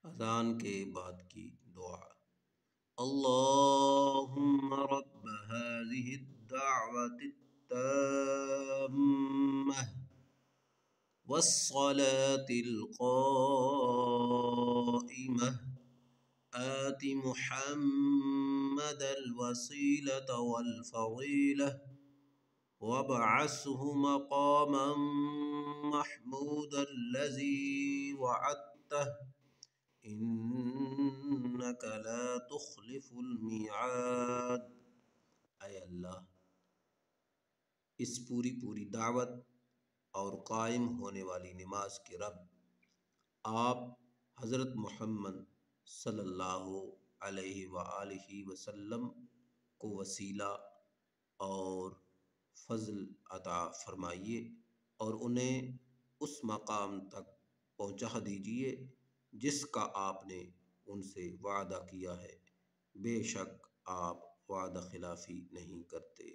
اذان کے بعد کی دعا۔ اللہم رب هذه الدعوة التامة والصلاة القائمة آت محمد الوسيلة والفضيلة وابعثه مقاما محمودا الذي وعدته انک لا تخلف المیعاد۔ اے اللہ، اس پوری دعوت اور قائم ہونے والی نماز کے رب، آپ حضرت محمد صلی اللہ علیہ وآلہ وسلم کو وسیلہ اور فضل عطا فرمائیے اور انہیں اس مقام تک پہنچا دیجیے جس کا آپ نے ان سے وعدہ کیا ہے، بے شک آپ وعدہ خلافی نہیں کرتے۔